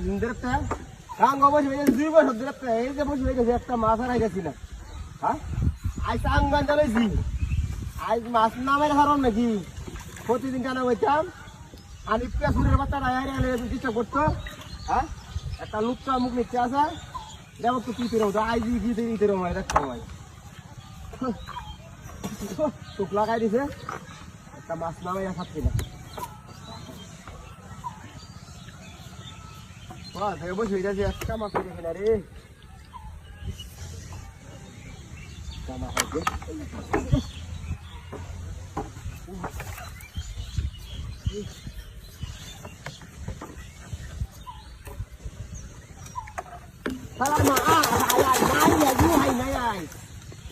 দিন ধরে কাঙ্গ বসে হয়ে 2 বছর ধরে এই যে বসে হয়ে একটা মাছ হারাই গেছি না হ্যাঁ আজ আঙ্গান চালাইছি আজ মাছ নামের হারণ নাকি প্রতিদিন কেন বলতাম আমি পেছনের বাচ্চাটা ডিস্টার্ব করতো হ্যাঁ একটা লুকটা মুখ নিচ্ছে আসা দেখো তো কি তেরো আজ গিয়ে তেরো হয় দেখ সময় চোখ লাগাই দিছে একটা মাছ নামাই খাচ্ছি না বসে যাচ্ছে একটা মাছ দেখে না রে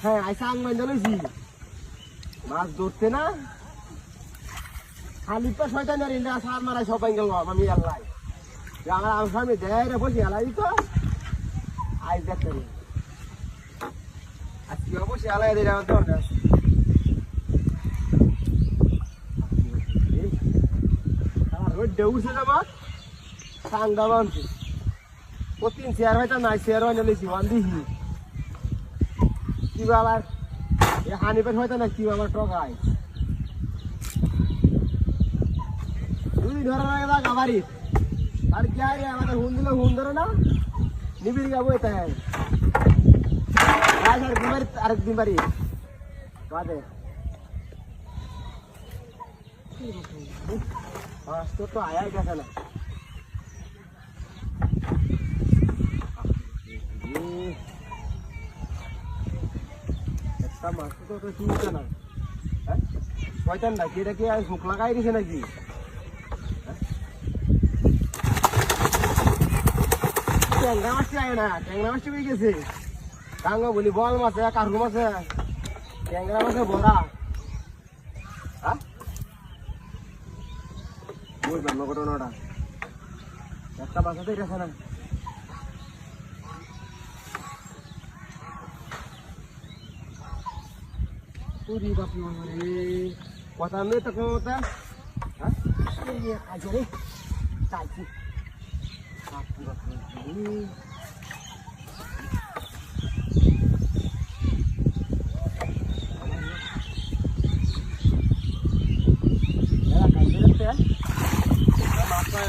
হ্যাঁ আইসা আঙ্গান জ্বালাইছি মাছ ধরতে না খালি তো শয়তান সার মারাই সবাই গেল আমি আল্লাহ আমার সামনে দেয় বসে আলাই তো আজ দেখতে আজকে অবশ্যই আলাই দিলে আমার দরকার উঠছে যাবার সাংগা মানছে ও 3 চেয়ার হয়তো নাই চেয়ার হয় নিয়েছি ওয়ান দিহি কিবা আবার হানিপের হয়তো না কিবা আমার টকায় 2 দিন ধরে গাবারি আর কি আরে আমাদের হুন দিলে হুন ধরে না নিবিড় যাবো এটা আর বিমারি আরেক বিমারি বাদে তো আয়া গেছে না একটা মাছ তো চিনছে না হ্যাঁ শয়তান নাকি এটা কি আর মুখ লাগাই দিছে নাকি ট্যাংরা মাছটি আয় না ট্যাংরা মাছটি পেয়ে গেছে কাঙ্গা বলি বল মাছে কার্গো মাছে ট্যাংরা মাছে ভরা হ্যাঁ বুঝলাম না ঘটনাটা একটা বাসাতেই গেছে না কথা নেই তো কথা হ্যাঁ আজ রে চাইছি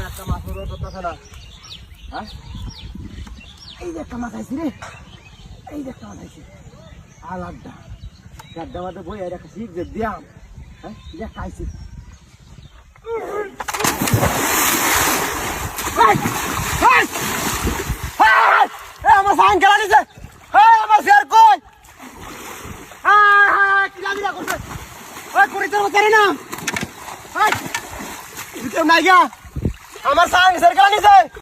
একটা মাছ করতেছে না হ্যাঁ এই যে একটা মাছ আইছি রে এই যে একটা মাছ আইছি আলাদা গাড্ডা মাঠে বই আর একটা শিখ যে দিয়াম হ্যাঁ যে খাইছি আমার সাইন খেলা দিছে আমার শেয়ার কই কিলা করছে করিতে পারি না নাই গা আমার সাইন শেয়ার খেলা দিছে